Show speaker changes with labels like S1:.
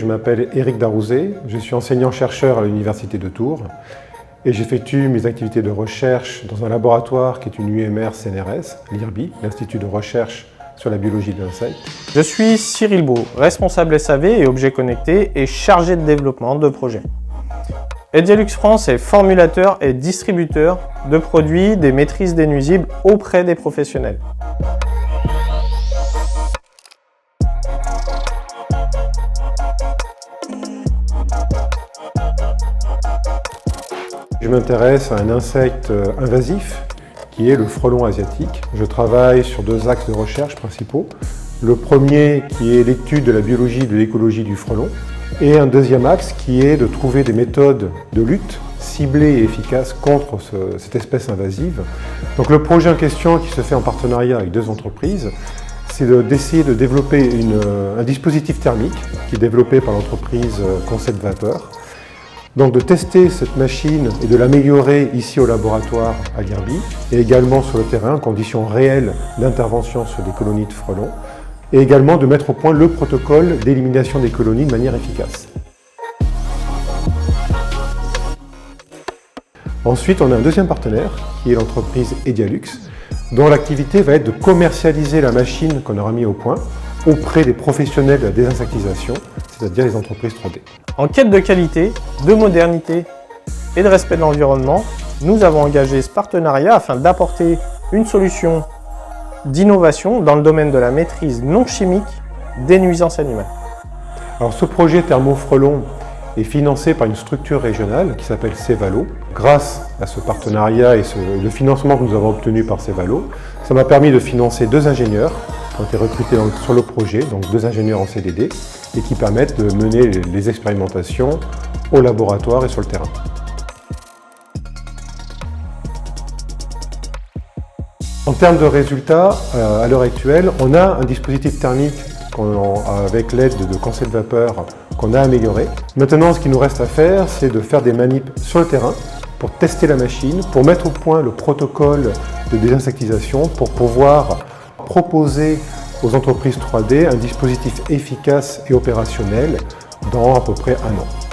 S1: Je m'appelle Éric Darouzé, je suis enseignant-chercheur à l'Université de Tours et j'effectue mes activités de recherche dans un laboratoire qui est une UMR CNRS, l'IRBI, l'Institut de recherche sur la biologie de l'insecte.
S2: Je suis Cyril Beau, responsable SAV et objets connectés et chargé de développement de projets. Edialux France est formulateur et distributeur de produits des maîtrises des nuisibles auprès des professionnels.
S1: Je m'intéresse à un insecte invasif qui est le frelon asiatique. Je travaille sur deux axes de recherche principaux. Le premier qui est l'étude de la biologie et de l'écologie du frelon et un deuxième axe qui est de trouver des méthodes de lutte ciblées et efficaces contre cette espèce invasive. Donc le projet en question qui se fait en partenariat avec deux entreprises, c'est d'essayer de développer un dispositif thermique qui est développé par l'entreprise Concept Vapeur. Donc de tester cette machine et de l'améliorer ici au laboratoire à l'IRBI et également sur le terrain en conditions réelles d'intervention sur des colonies de frelons et également de mettre au point le protocole d'élimination des colonies de manière efficace. Ensuite, on a un deuxième partenaire qui est l'entreprise Edialux dont l'activité va être de commercialiser la machine qu'on aura mis au point auprès des professionnels de la désinsectisation, c'est-à-dire les entreprises 3D.
S2: En quête de qualité, de modernité et de respect de l'environnement, nous avons engagé ce partenariat afin d'apporter une solution d'innovation dans le domaine de la maîtrise non chimique des nuisances animales.
S1: Alors ce projet Thermofrelon est financé par une structure régionale qui s'appelle Cevalo. Grâce à ce partenariat et le financement que nous avons obtenu par Cevalo, ça m'a permis de financer deux ingénieurs qui ont été recrutés sur le projet, donc deux ingénieurs en CDD, et qui permettent de mener les expérimentations au laboratoire et sur le terrain. En termes de résultats, à l'heure actuelle, on a un dispositif thermique avec l'aide de Concept Vapeur qu'on a amélioré. Maintenant, ce qu'il nous reste à faire, c'est de faire des manips sur le terrain pour tester la machine, pour mettre au point le protocole de désinsectisation, pour pouvoir proposer aux entreprises 3D un dispositif efficace et opérationnel dans à peu près un an.